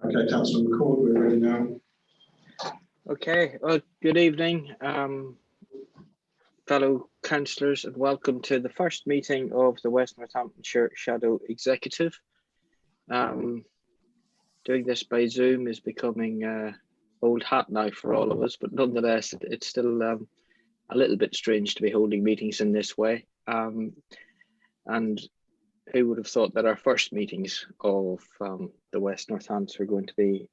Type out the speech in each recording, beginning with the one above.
Okay, Councillor McCord, we're ready now. Okay, well, good evening, fellow councillors, and welcome to the first meeting of the West Northamptonshire Shadow Executive. Doing this by Zoom is becoming old hat now for all of us, but nonetheless, it's still a little bit strange to be holding meetings in this way. And who would have thought that our first meetings of the West Northants were going to be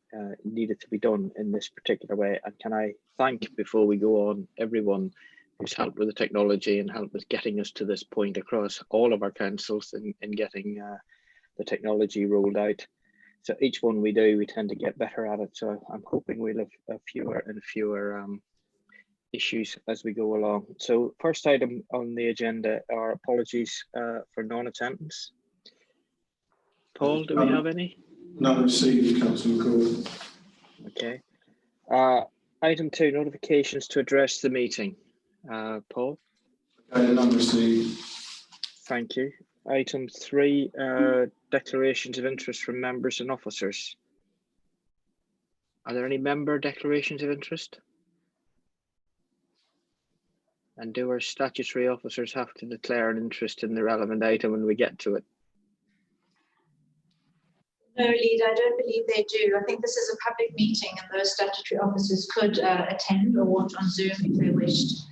needed to be done in this particular way? And can I thank, before we go on, everyone who's helped with the technology and helped with getting us to this point across all of our councils in getting the technology rolled out. So each one we do, we tend to get better at it. So I'm hoping we'll have fewer and fewer issues as we go along. So first item on the agenda are apologies for non-attendance. Paul, do we have any? None received, Councillor McCord. Okay. Item 2, notifications to address the meeting. Paul? Okay, none received. Thank you. Item 3, declarations of interest from members and officers. Are there any member declarations of interest? And do our statutory officers have to declare an interest in the relevant item when we get to it? No, Lead, I don't believe they do. I think this is a public meeting and those statutory officers could attend or watch on Zoom if they wished.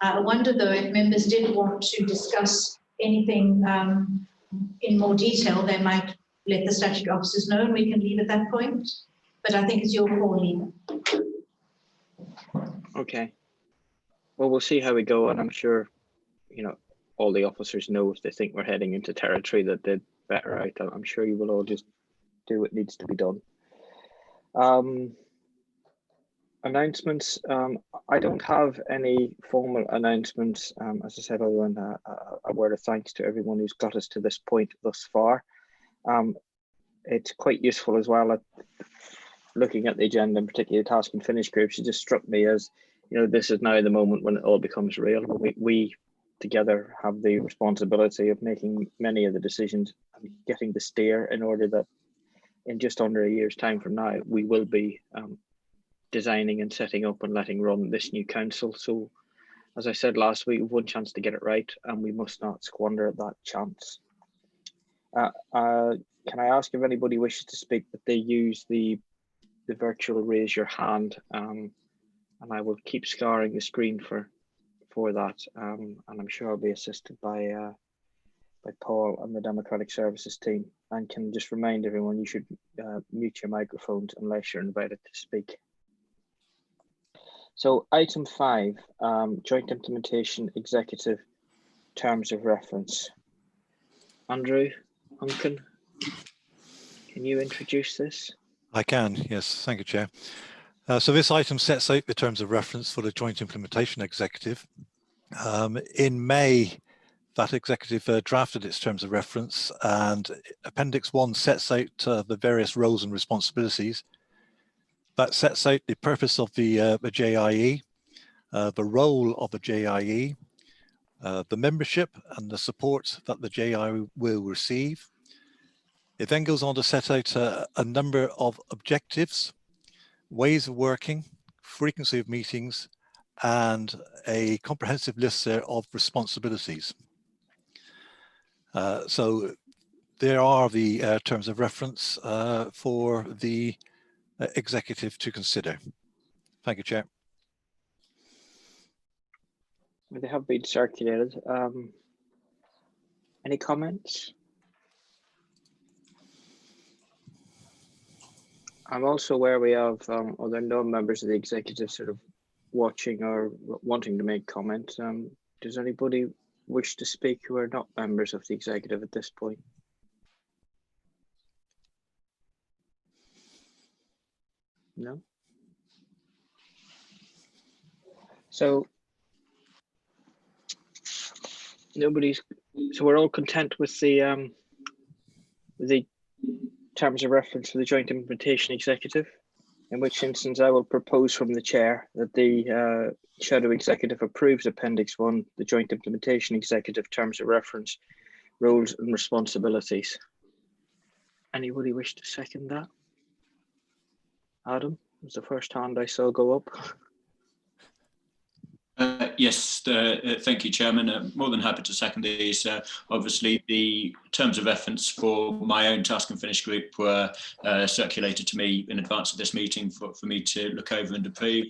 I wonder though if members did want to discuss anything in more detail, they might let the statutory officers know and we can leave at that point. But I think it's your call, Lead. Okay. Well, we'll see how we go, and I'm sure, you know, all the officers know if they think we're heading into territory that they're better out. I'm sure you will all just do what needs to be done. Announcements. I don't have any formal announcements, as I said, other than a word of thanks to everyone who's got us to this point thus far. It's quite useful as well at looking at the agenda, and particularly the task and finish groups. It just struck me as, you know, this is now the moment when it all becomes real. We together have the responsibility of making many of the decisions and getting the steer in order that in just under a year's time from now, we will be designing and setting up and letting run this new council. So as I said last week, we've one chance to get it right and we must not squander that chance. Can I ask if anybody wishes to speak, that they use the virtual raise your hand, and I will keep scouring the screen for that, and I'm sure I'll be assisted by Paul and the Democratic Services team, and can just remind everyone you should mute your microphones unless you're invited to speak. So item 5, joint implementation executive terms of reference. Andrew Huncan, can you introduce this? I can, yes, thank you, Chair. So this item sets out the terms of reference for the joint implementation executive. In May, that executive drafted its terms of reference, and Appendix 1 sets out the various roles and responsibilities. That sets out the purpose of the JIE, the role of the JIE, the membership and the support that the JIE will receive. It then goes on to set out a number of objectives, ways of working, frequency of meetings, and a comprehensive list there of responsibilities. So there are the terms of reference for the executive to consider. Thank you, Chair. They have been circulated. Any comments? I'm also aware we have other non-members of the executive sort of watching or wanting to make comments. Does anybody wish to speak who are not members of the executive at this point? No? So nobody's, so we're all content with the terms of reference for the joint implementation executive, in which instance I will propose from the chair that the shadow executive approves Appendix 1, the joint implementation executive terms of reference, roles and responsibilities. Anybody wish to second that? Adam was the first hand I saw go up. Yes, thank you, Chairman. More than happy to second these. Obviously, the terms of reference for my own task and finish group were circulated to me in advance of this meeting for me to look over and approve.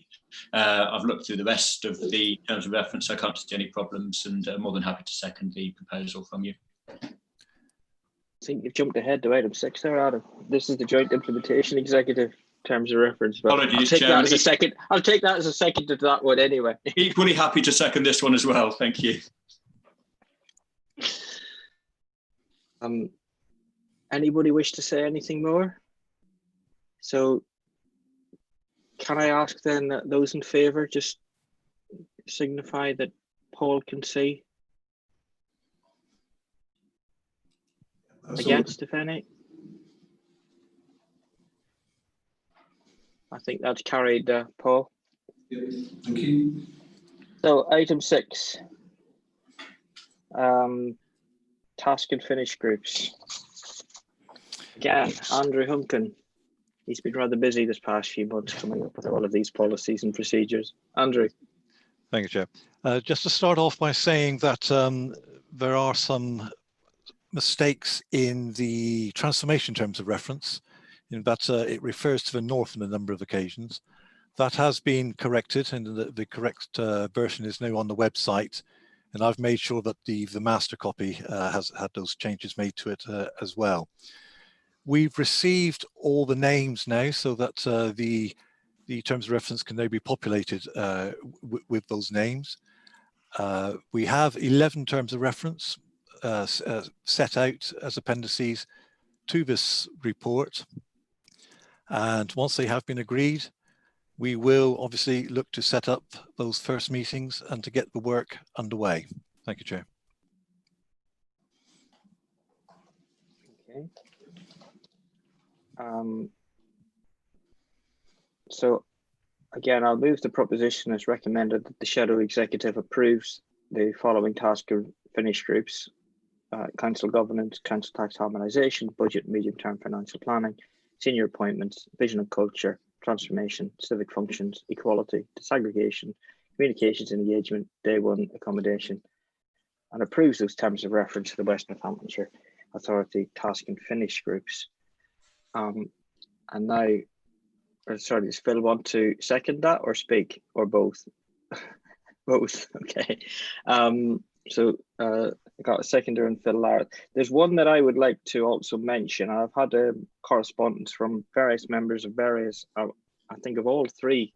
I've looked through the rest of the terms of reference. I can't see any problems, and more than happy to second the proposal from you. I think you've jumped ahead to item 6 there, Adam. This is the joint implementation executive terms of reference. But Apologies, I'll take Chairman. that as a second. I'll take that as a second to that one anyway. Equally happy to second this one as well. Thank you. Anybody wish to say anything more? So can I ask then that those in favour just signify that Paul can see? That's Against, if any? I think that's carried, Paul. all. Thank you. So item 6, task and finish groups. Again, Andrew Huncan. He's been rather busy this past few months coming up with all of these policies and procedures. Andrew. Thank you, Chair. Just to start off by saying that there are some mistakes in the transformation terms of reference, in that it refers to the north on a number of occasions. That has been corrected, and the correct version is now on the website, and I've made sure that the master copy has had those changes made to it as well. We've received all the names now, so that the terms of reference can now be populated with those names. We have 11 terms of reference set out as appendices to this report. And once they have been agreed, we will obviously look to set up those first meetings and to get the work underway. Thank you, Chair. Okay. So again, I'll move the proposition as recommended that the Shadow Executive approves the following task and finish groups: Council Governance, Council Tax Harmonisation, Budget, Medium-Term Financial Planning, Senior Appointments, Vision and Culture, Transformation, Civic Functions, Equality, Disaggregation, Communications and Engagement, Day 1 Accommodation, and approves those terms of reference to the West Northamptonshire Authority task and finish groups. And now, sorry, does Phil want to second that or speak, or both? Both, okay. So I got a seconder in Phil Larratt. There's one that I would like to also mention. I've had a correspondence from various members of various, I think of all 3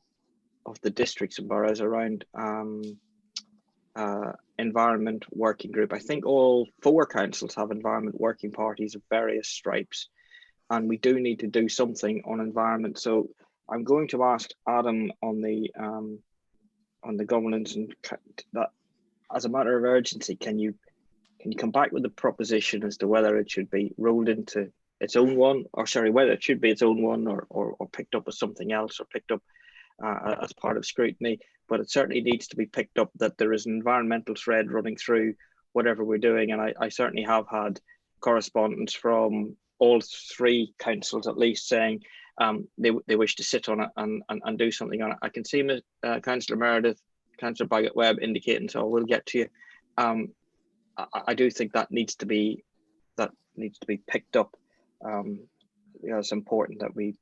of the districts and boroughs around environment working group. I think all 4 councils have environment working parties of various stripes, and we do need to do something on environment. So I'm going to ask Adam on the governance, and that as a matter of urgency, can you come back with a proposition as to whether it should be rolled into its own one, or sorry, whether it should be its own one, or picked up as something else, or picked up as part of scrutiny. But it certainly needs to be picked up that there is an environmental thread running through whatever we're doing. And I certainly have had correspondence from all 3 councils at least saying they wish to sit on it and do something on it. I can see Councillor Meredith, Councillor Baggett-Webb indicating, so we'll get to you. I do think that needs to be picked up. It's important that we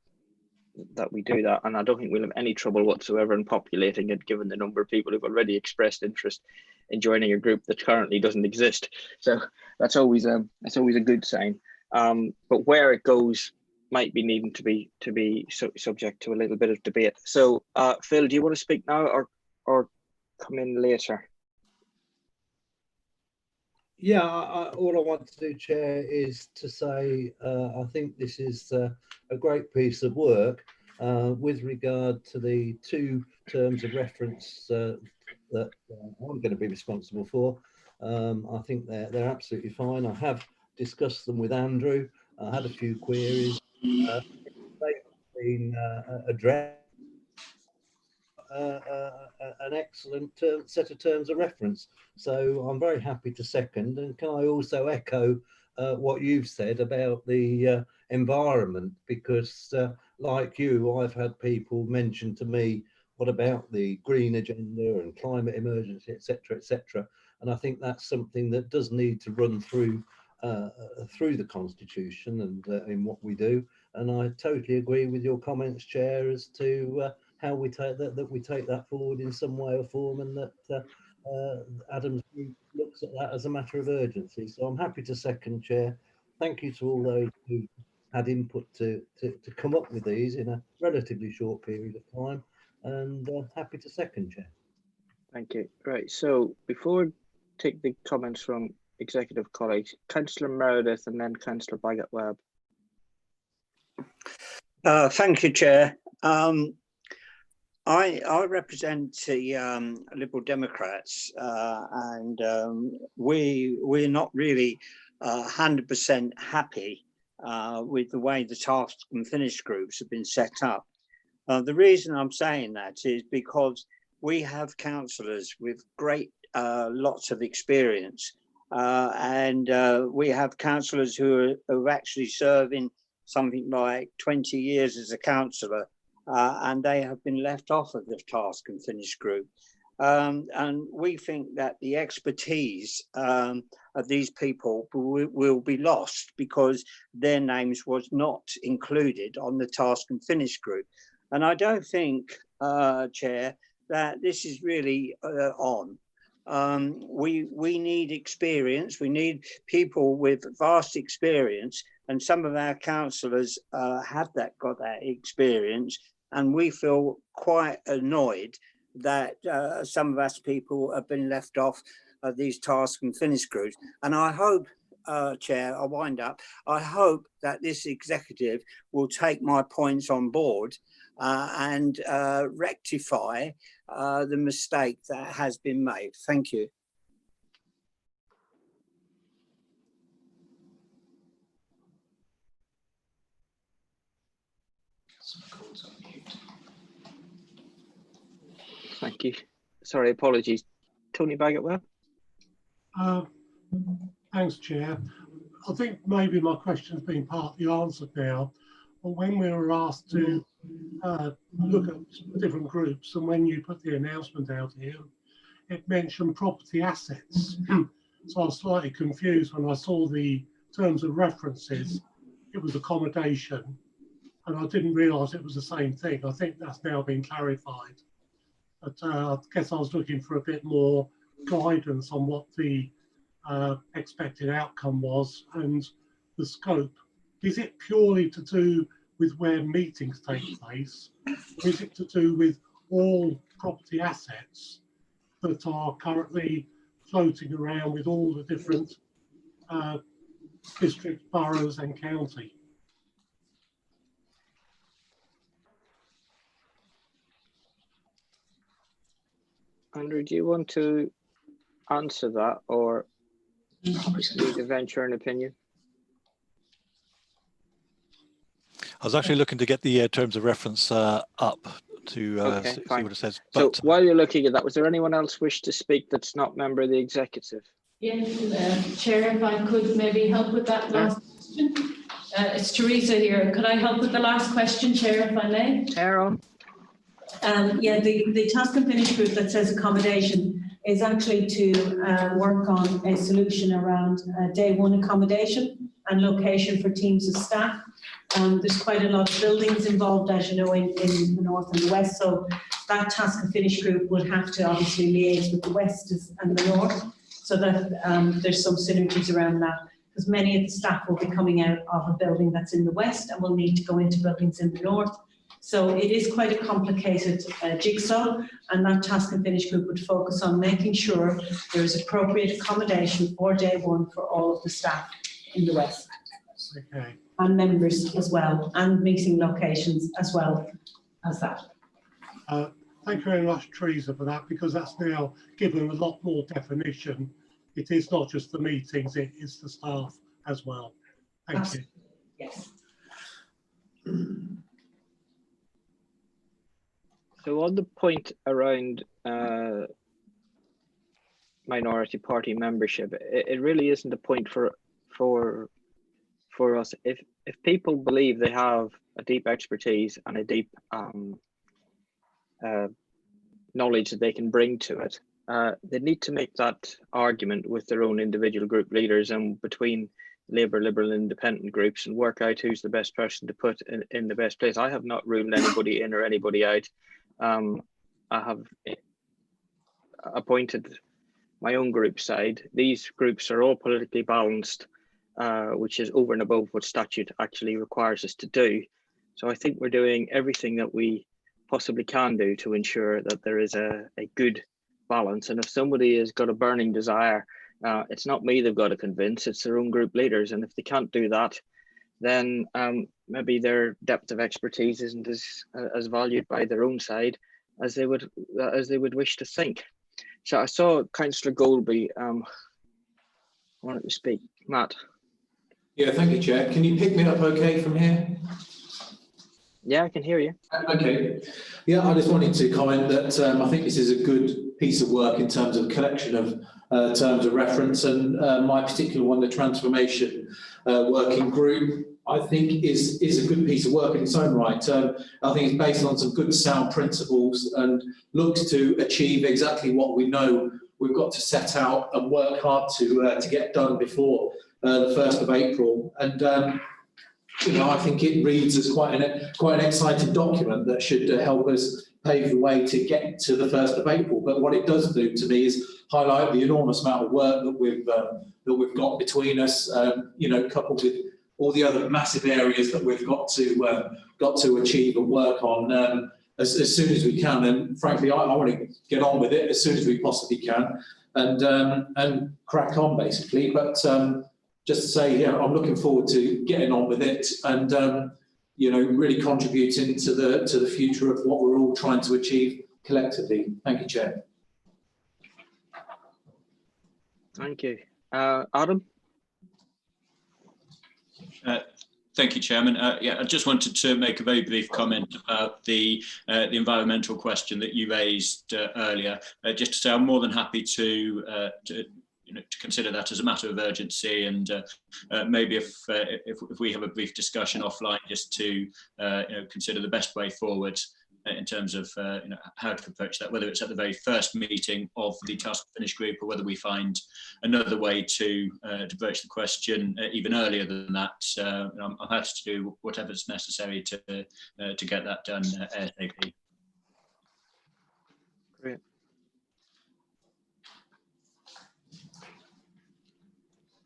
do that, and I don't think we'll have any trouble whatsoever in populating it, given the number of people who've already expressed interest in joining a group that currently doesn't exist. So that's always a good sign. But where it goes might be needing to be subject to a little bit of debate. So Phil, do you want to speak now or come in later? Yeah, all I want to do, Chair, is to say I think this is a great piece of work with regard to the 2 terms of reference that I'm going to be responsible for. I think they're absolutely fine. I have discussed them with Andrew. I had a few queries. They've been addressed. An excellent set of terms of reference, so I'm very happy to second. And can I also echo what you've said about the environment, because like you, I've had people mention to me, what about the green agenda and climate emergency, etc., etc. And I think that's something that does need to run through the Constitution and in what we do. And I totally agree with your comments, Chair, as to how we take that we take that forward in some way or form, and that Adam's group looks at that as a matter of urgency. So I'm happy to second, Chair. Thank you to all those who had input to come up with these in a relatively short period of time, and happy to second, Chair. Thank you. Right, so before we take the comments from executive colleagues, Councillor Meredith and then Councillor Baggett-Webb. Thank you, Chair. I represent the Liberal Democrats, and we're not really 100% happy with the way the task and finish groups have been set up. The reason I'm saying that is because we have councillors with great lots of experience, and we have councillors who are actually serving something like 20 years as a councillor, and they have been left off of the task and finish group. And we think that the expertise of these people will be lost because their names was not included on the task and finish group. And I don't think, Chair, that this is really on. We need experience. We need people with vast experience, and some of our councillors have got that experience, and we feel quite annoyed that some of us people have been left off these task and finish groups. And I hope, Chair, I'll wind up, I hope that this executive will take my points on board and rectify the mistake that has been made. Thank you. Thank you. Sorry, apologies. Tony Baggett-Webb. Thanks, Chair. I think maybe my question's been partly answered now. But when we were asked to look at different groups, and when you put the announcement out here, it mentioned property assets. So I was slightly confused when I saw the terms of references. It was accommodation, and I didn't realise it was the same thing. I think that's now been clarified. But I guess I was looking for a bit more guidance on what the expected outcome was and the scope. Is it purely to do with where meetings take place, or is it to do with all property assets that are currently floating around with all the different districts, boroughs and county? Andrew, do you want to answer that, or need to venture an opinion? I was actually looking to get the terms of reference up to Okay, see fine. what it says. So But while you're looking at that, was there anyone else wish to speak that's not member of the executive? Yes, Chair, if I could maybe help with that last question. It's Teresa here. Could I help with the last question, Chair, if I may? Aaron? Yeah, the task and finish group that says accommodation is actually to work on a solution around day one accommodation and location for teams of staff. There's quite a lot of buildings involved, as you know, in the north and the west. So that task and finish group would have to obviously liaise with the west and the north, so that there's some synergies around that. Because many of the staff will be coming out of a building that's in the west and will need to go into buildings in the north. So it is quite a complicated jigsaw, and that task and finish group would focus on making sure there is appropriate accommodation for day one for all of the staff in the west. Okay. And members as well, and meeting locations as well as that. Thank you very much, Teresa, for that, because that's now given a lot more definition. It is not just the meetings, it is the staff as well. Thank Absolutely. you. Yes. So on the point around minority party membership, it really isn't a point for for us. If people believe they have a deep expertise and a deep knowledge that they can bring to it, they need to make that argument with their own individual group leaders and between Labour, Liberal, Independent groups, and work out who's the best person to put in the best place. I have not ruled anybody in or anybody out. I have appointed my own group side. These groups are all politically balanced, which is over and above what statute actually requires us to do. So I think we're doing everything that we possibly can do to ensure that there is a good balance. And if somebody has got a burning desire, it's not me they've got to convince, it's their own group leaders. And if they can't do that, then maybe their depth of expertise isn't as valued by their own side as they would wish to think. So I saw Councillor Goulby wanted to speak. Matt. Yeah, thank you, Chair. Can you pick me up okay from here? Yeah, I can hear you. Okay. Yeah, I just wanted to comment that I think this is a good piece of work in terms of collection of terms of reference, and my particular one, the transformation working group, I think is a good piece of work in its own right. I think it's based on some good sound principles and looks to achieve exactly what we know we've got to set out and work hard to get done before the 1st of April. And you know, I think it reads as quite an exciting document that should help us pave the way to get to the 1st of April. But what it does do to me is highlight the enormous amount of work that we've got between us. You know, coupled with all the other massive areas that we've got to achieve and work on as soon as we can. And frankly, I want to get on with it as soon as we possibly can and crack on basically. But just to say, yeah, I'm looking forward to getting on with it and you know, really contributing to the future of what we're all trying to achieve collectively. Thank you, Chair. Thank you. Adam? Thank you, Chairman. Yeah, I just wanted to make a very brief comment about the environmental question that you raised earlier. Just to say, I'm more than happy to consider that as a matter of urgency, and maybe if we have a brief discussion offline, just to consider the best way forward in terms of how to approach that, whether it's at the very first meeting of the task finish group or whether we find another way to broach the question even earlier than that. I'm happy to do whatever's necessary to get that done ASAP. Great.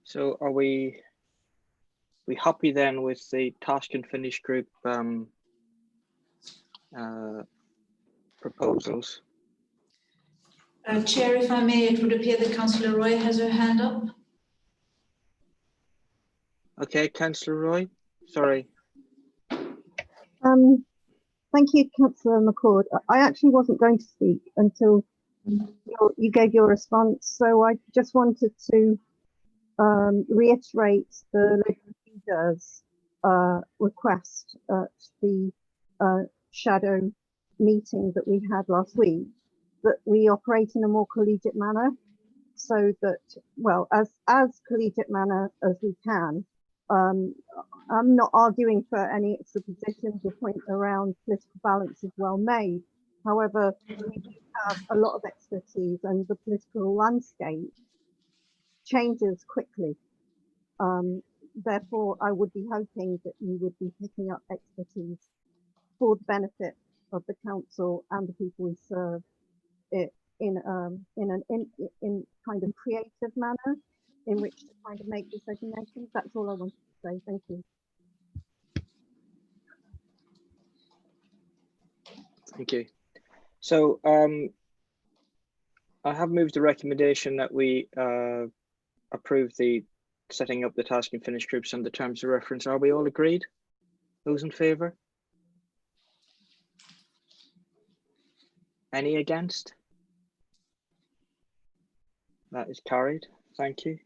So are we happy then with the task and finish group proposals? Chair, if I may, it would appear that Councillor Roy has her hand up. Okay, Councillor Roy, sorry. Thank you, Councillor McCord. I actually wasn't going to speak until you gave your response, so I just wanted to reiterate the leader's request at the shadow meeting that we had last week, that we operate in a more collegiate manner, so that, well, as collegiate manner as we can. I'm not arguing for any extra positions. The point around political balance is well made. However, we do have a lot of expertise, and the political landscape changes quickly. Therefore, I would be hoping that you would be picking up expertise for the benefit of the council and the people we serve, it in kind of creative manner in which to kind of make designations. That's all I wanted to say. Thank you. Thank you. So I have moved the recommendation that we approve the setting up the task and finish groups and the terms of reference. Are we all agreed? Those in favour? Any against? That is carried. Thank you.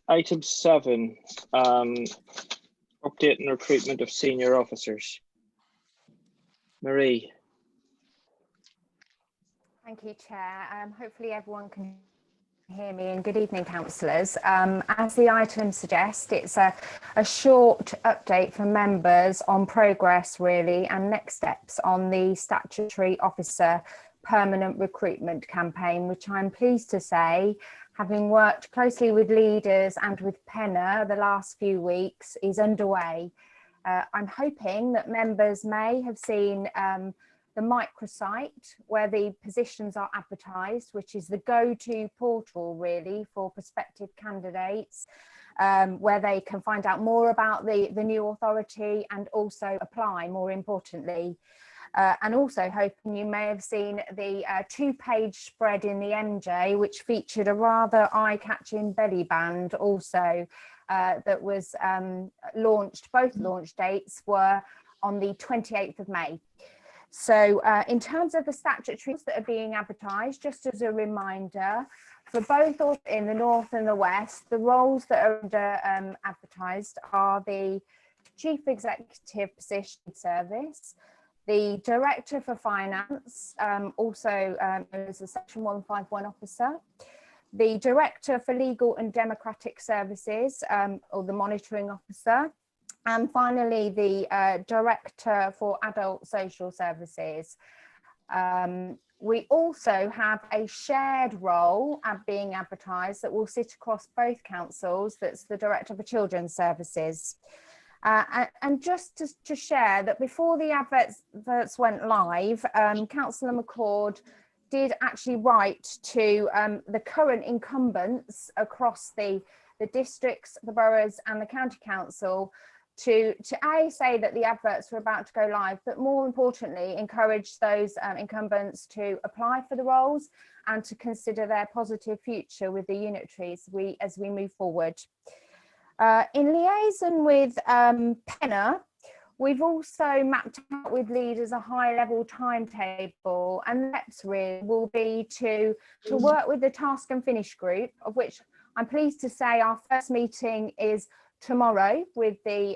Item 7, update and recruitment of senior officers. Marie. Thank you, Chair. Hopefully everyone can Hear me, and good evening, councillors. As the item suggests, it's a short update for members on progress really and next steps on the statutory officer permanent recruitment campaign, which I'm pleased to say, having worked closely with leaders and with Penna the last few weeks, is underway. I'm hoping that members may have seen the microsite where the positions are advertised, which is the go-to portal really for prospective candidates, where they can find out more about the new authority and also apply, more importantly. And also hoping you may have seen the two-page spread in the MJ, which featured a rather eye-catching belly band also that was launched. Both launch dates were on the 28th of May. So in terms of the statutories that are being advertised, just as a reminder, for both in the North and the West, the roles that are advertised are the Chief Executive Position Service, the Director for Finance, also as a Section 151 officer, the Director for Legal and Democratic Services, or the Monitoring Officer, and finally, the Director for Adult Social Services. We also have a shared role being advertised that will sit across both councils, that's the Director for Children's Services. And just to share that before the adverts went live, Councillor McCord did actually write to the current incumbents across the districts, the boroughs and the county council to say that the adverts were about to go live, but more importantly, encourage those incumbents to apply for the roles and to consider their positive future with the unitaries as we move forward. In liaison with Penna, we've also mapped out with leaders a high-level timetable, and that's really will be to work with the task and finish group, of which I'm pleased to say our first meeting is tomorrow with the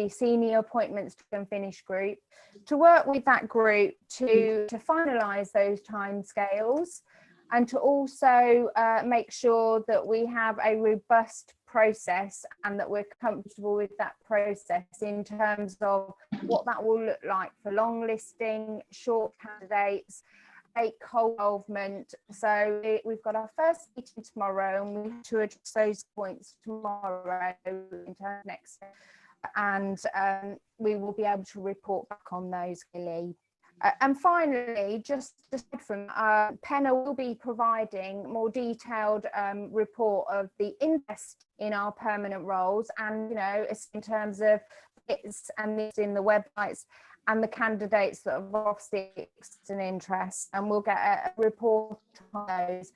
senior appointments and finish group, to work with that group to finalise those timescales and to also make sure that we have a robust process and that we're comfortable with that process in terms of what that will look like for long listing, short candidates, stakeholder involvement. So we've got our first meeting tomorrow and we have to address those points tomorrow in terms of next step, and we will be able to report back on those clearly. And finally, just aside from Penna will be providing more detailed report of the interest in our permanent roles, and in terms of it's and this in the websites and the candidates that have obviously expressed an interest, and we'll get a report on those.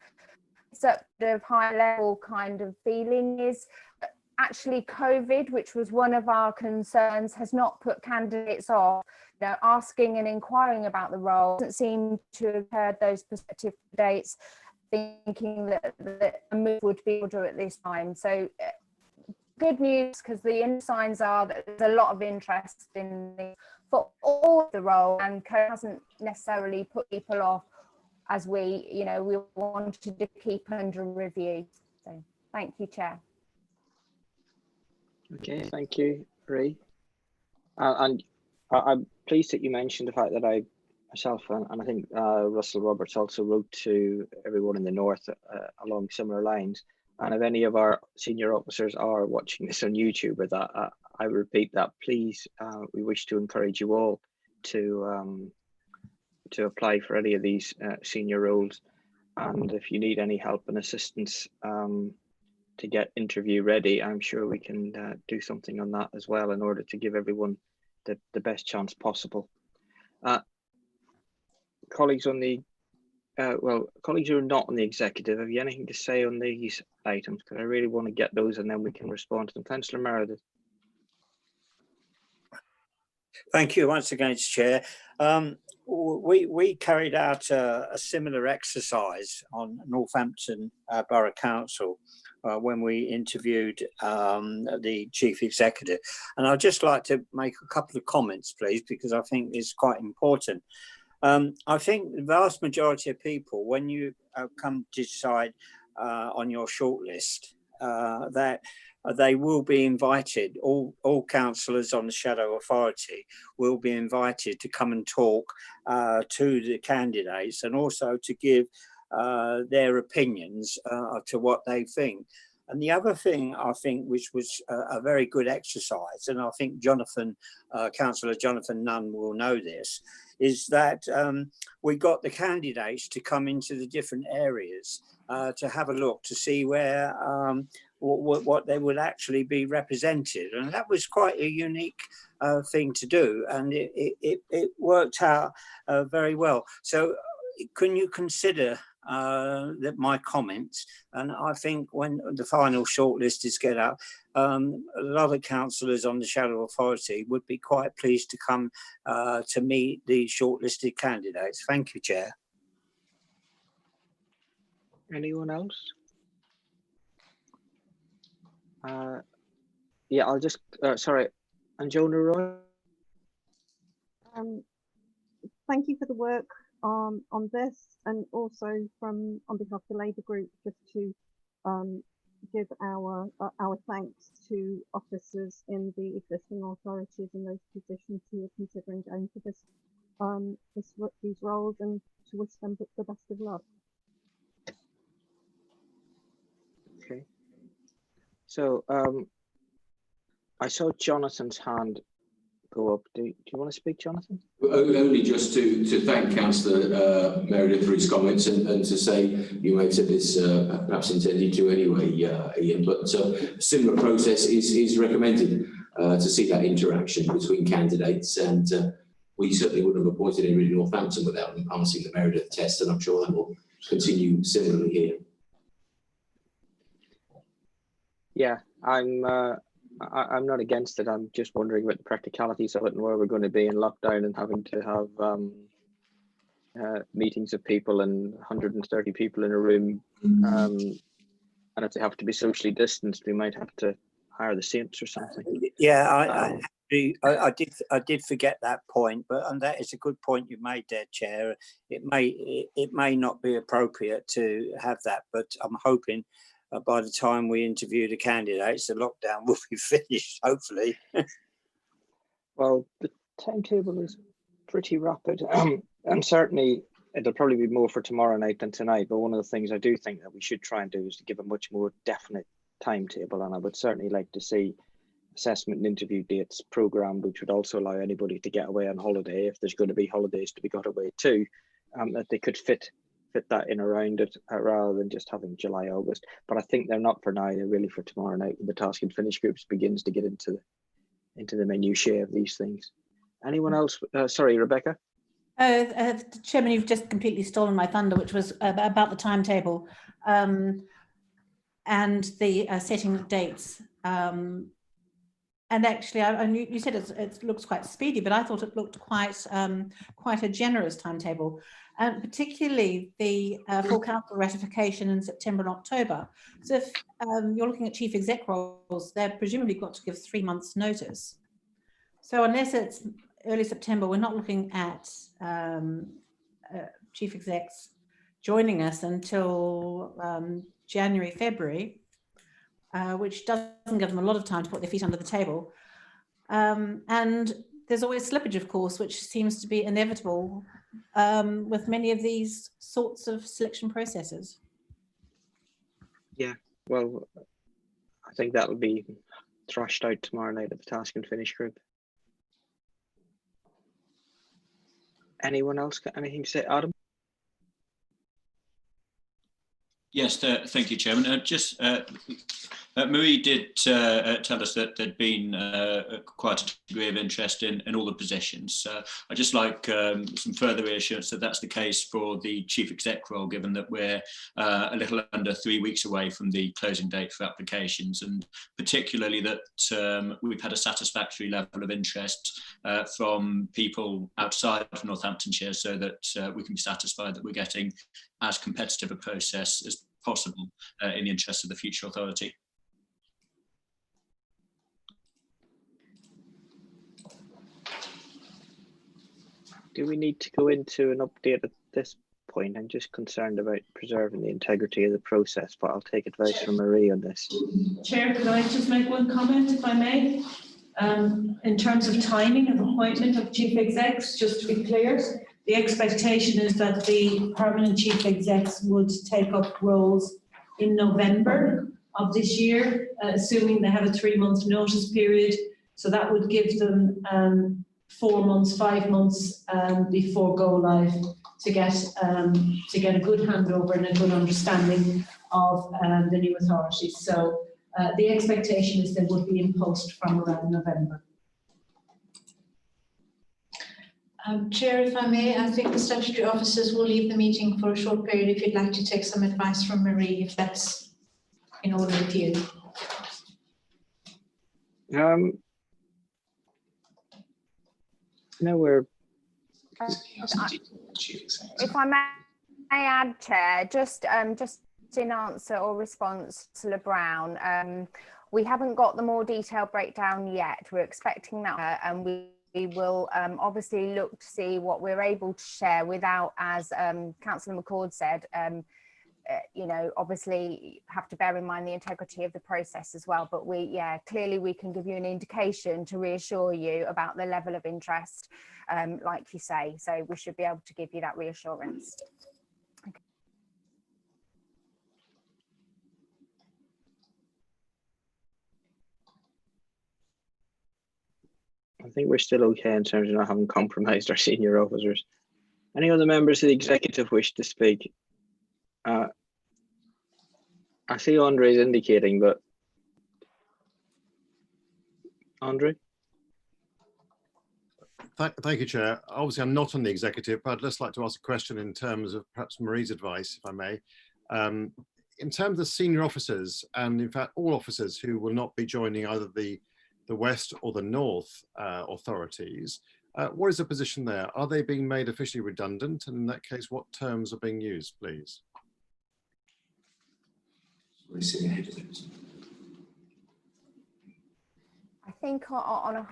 Sort of high level kind of feeling is actually COVID, which was one of our concerns, has not put candidates off. Asking and inquiring about the role doesn't seem to have heard those prospective dates, thinking that a move would be ordered at this time. So good news, because the signs are that there's a lot of interest for all of the role, and COVID hasn't necessarily put people off, as we wanted to keep under review. So thank you, Chair. Okay, thank you, Ree. And I'm pleased that you mentioned the fact that I myself and I think Russell Roberts also wrote to everyone in the North along similar lines. And if any of our senior officers are watching this on YouTube, with that, I repeat that, please, we wish to encourage you all to apply for any of these senior roles. And if you need any help and assistance to get interview ready, I'm sure we can do something on that as well in order to give everyone the best chance possible. Colleagues on the colleagues who are not on the executive, have you anything to say on these items? Because I really want to get those and then we can respond to them. Councillor Meredith. Thank you once again, Chair. We carried out a similar exercise on Northampton Borough Council when we interviewed the Chief Executive. And I'd just like to make a couple of comments, please, because I think it's quite important. I think the vast majority of people, when you come to decide on your shortlist, that they will be invited, all councillors on the Shadow Authority will be invited to come and talk to the candidates, and also to give their opinions to what they think. And the other thing I think, which was a very good exercise, and I think Jonathan, Councillor Jonathan Nunn will know this, is that we got the candidates to come into the different areas to have a look to see where what they would actually be represented, and that was quite a unique thing to do, and it worked out very well. So can you consider that my comments, and I think when the final shortlist is get out, a lot of councillors on the Shadow Authority would be quite pleased to come to meet the shortlisted candidates. Thank you, Chair. Anyone else? Yeah, I'll just, sorry, and Jonah Roy. Thank you for the work on this, and also on behalf of the Labour Group, just to give our thanks to officers in the existing authorities and those positions who are considering going for these roles, and to wish them the best of luck. Okay. So I saw Jonathan's hand go up. Do you want to speak, Jonathan? Only just to thank Councillor Meredith for his comments, and to say, you may have said this perhaps intended to anyway, Ian, but a similar process is recommended to see that interaction between candidates, and we certainly wouldn't have appointed anybody in Northampton without them passing the Meredith test, and I'm sure that will continue similarly here. Yeah, I'm not against it. I'm just wondering about the practicalities of it and where we're going to be in lockdown and having to have meetings of people and 130 people in a room. And if they have to be socially distanced, we might have to hire the Saints or something. Yeah, I did forget that point, and that is a good point you made there, Chair. It may not be appropriate to have that, but I'm hoping by the time we interview the candidates, the lockdown will be finished, hopefully. Well, the timetable is pretty rapid. And certainly it'll probably be more for tomorrow night than tonight. But one of the things I do think that we should try and do is to give a much more definite timetable. And I would certainly like to see assessment and interview dates programmed, which would also allow anybody to get away on holiday, if there's going to be holidays to be got away too, that they could fit that in around it, rather than just having July, August. But I think they're not for now. They're really for tomorrow night when the task and finish groups begins to get into the minutiae of these things. Anyone else? Sorry, Rebecca. Chairman, you've just completely stolen my thunder, which was about the timetable and the setting of dates. And actually, you said it looks quite speedy, but I thought it looked quite a generous timetable, and particularly the full council ratification in September and October. So if you're looking at chief exec roles, they're presumably got to give 3 months' notice. So unless it's early September, we're not looking at chief execs joining us until January, February. Which doesn't give them a lot of time to put their feet under the table. And there's always slippage, of course, which seems to be inevitable with many of these sorts of selection processes. Yeah, well, I think that will be thrashed out tomorrow night at the task and finish group. Anyone else got anything to say, Adam? Yes, thank you, Chairman. Marie did tell us that there'd been quite a degree of interest in all the positions. I'd just like some further reassurance that that's the case for the chief exec role, given that we're a little under 3 weeks away from the closing date for applications, and particularly that we've had a satisfactory level of interest from people outside of Northamptonshire, so that we can be satisfied that we're getting as competitive a process as possible in the interest of the future authority. Do we need to go into an update at this point. I'm just concerned about preserving the integrity of the process, but I'll take advice from Marie on this. Chair, could I just make one comment, if I may? In terms of timing of appointment of chief execs, just to be clear, the expectation is that the permanent chief execs would take up roles in November of this year, assuming they have a 3-month notice period. So that would give them 4 months, 5 months before go live to get a good handover and a good understanding of the new authorities. So the expectation is they would be in post from around November. Chair, if I may, I think the statutory officers will leave the meeting for a short period if you'd like to take some advice from Marie, if that's in order with you. No, we're... If I may add, Chair, just in answer or response to LeBrown, we haven't got the more detailed breakdown yet. We're expecting that, and we will obviously look to see what we're able to share without, as Councillor McCord said, you know, obviously have to bear in mind the integrity of the process as well. But clearly we can give you an indication to reassure you about the level of interest, like you say. So we should be able to give you that reassurance. Okay. I think we're still okay in terms of not having compromised our senior officers. Any other members of the executive wish to speak? I see Andre's indicating, but Andre? Thank you, Chair. Obviously, I'm not on the executive, but I'd just like to ask a question in terms of perhaps Marie's advice, if I may. In terms of the senior officers, and in fact all officers who will not be joining either the West or the North authorities, what is the position there? Are they being made officially redundant? And in that case, what terms are being used, please? I think on a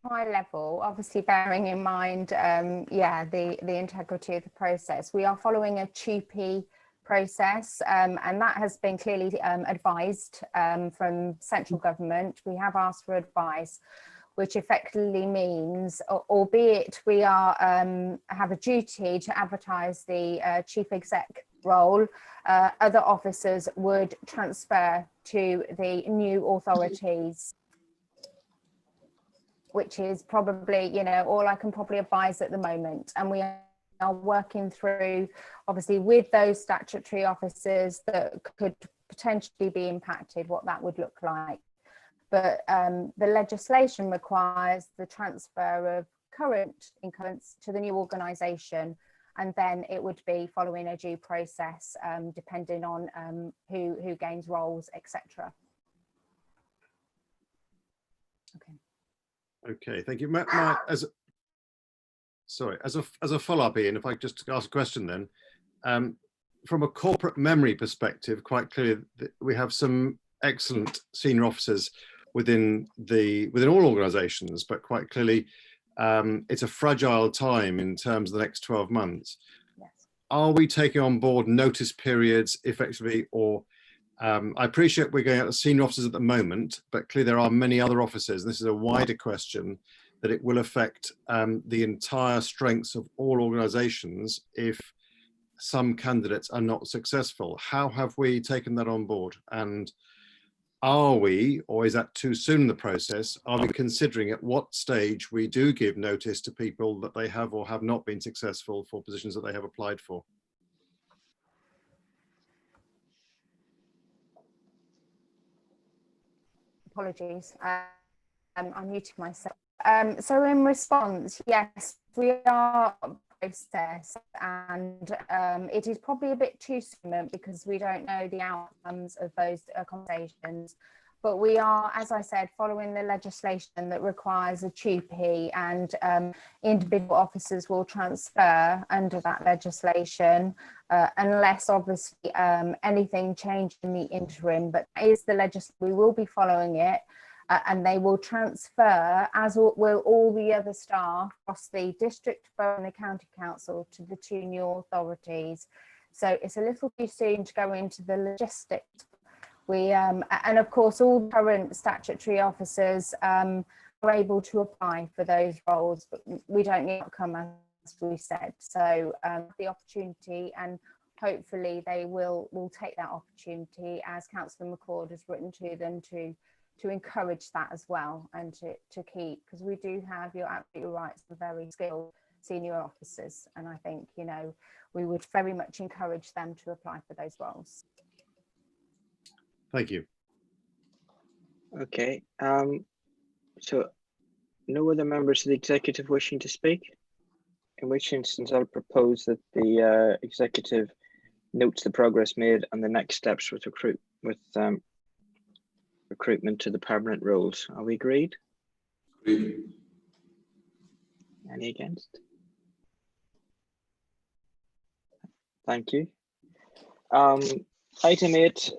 high level, obviously bearing in mind, the integrity of the process, we are following a TUPE process, and that has been clearly advised from central government. We have asked for advice, which effectively means, albeit we are have a duty to advertise the chief exec role, other officers would transfer to the new authorities, which is probably, you know, all I can probably advise at the moment. And we are working through, obviously, with those statutory officers that could potentially be impacted, what that would look like. But the legislation requires the transfer of current incumbents to the new organisation, and then it would be following a due process, depending on who gains roles, etc. Okay. Okay, thank you. As a follow-up, Ian, if I just ask a question then, from a corporate memory perspective, quite clearly we have some excellent senior officers within all organisations, but quite clearly it's a fragile time in terms of the next 12 months. Yes. Are we taking on board notice periods effectively, or I appreciate we're going out to senior officers at the moment, but clearly there are many other officers, and this is a wider question, that it will affect the entire strengths of all organisations if some candidates are not successful. How have we taken that on board? And are we, or is that too soon in the process, are we considering at what stage we do give notice to people that they have or have not been successful for positions that they have applied for? Apologies, I'm muting myself. So in response, yes, we are process, and it is probably a bit too soon because we don't know the outcomes of those conversations. But we are, as I said, following the legislation that requires a TUPE, and individual officers will transfer under that legislation unless obviously anything changed in the interim. But that is the legislation. We will be following it. and they will transfer, as will all the other staff across the district, borough and the county council, to the two new authorities. So it's a little too soon to go into the logistics. We and of course all current statutory officers are able to apply for those roles, but we don't need to come, as we said. So the opportunity, and hopefully they will take that opportunity, as Councillor McCord has written to them, to encourage that as well, and to keep, because we do have, you're absolutely right, some very skilled senior officers, and I think, you know, we would very much encourage them to apply for those roles. Thank you. Okay, so no other members of the executive wishing to speak? In which instance I'll propose that the executive notes the progress made and the next steps with recruitment to the permanent roles. Are we agreed? Agreed. Any against? Thank you. Item 8,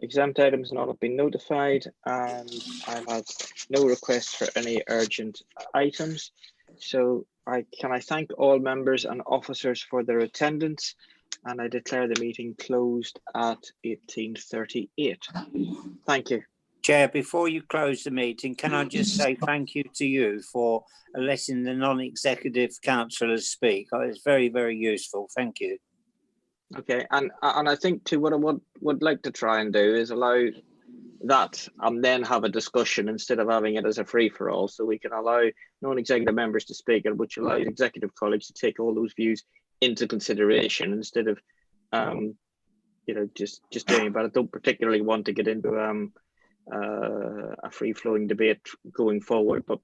exempt items not have been notified, and I've had no requests for any urgent items. So I thank all members and officers for their attendance, and I declare the meeting closed at 18:38. Thank you. Chair, before you close the meeting, can I just say thank you to you for letting the non-executive councillors speak? It's very, very useful. Thank you. Okay, and I think too, what I would like to try and do is allow that and then have a discussion instead of having it as a free-for-all, so we can allow non-executive members to speak, and which allows executive colleagues to take all those views into consideration instead of you know, just doing it. But I don't particularly want to get into a free-flowing debate going forward, but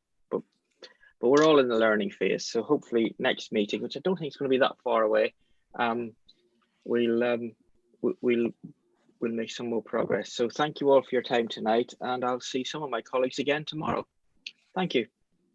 we're all in the learning phase, so hopefully next meeting, which I don't think is going to be that far away, we'll make some more progress. So thank you all for your time tonight, and I'll see some of my colleagues again tomorrow. Thank you.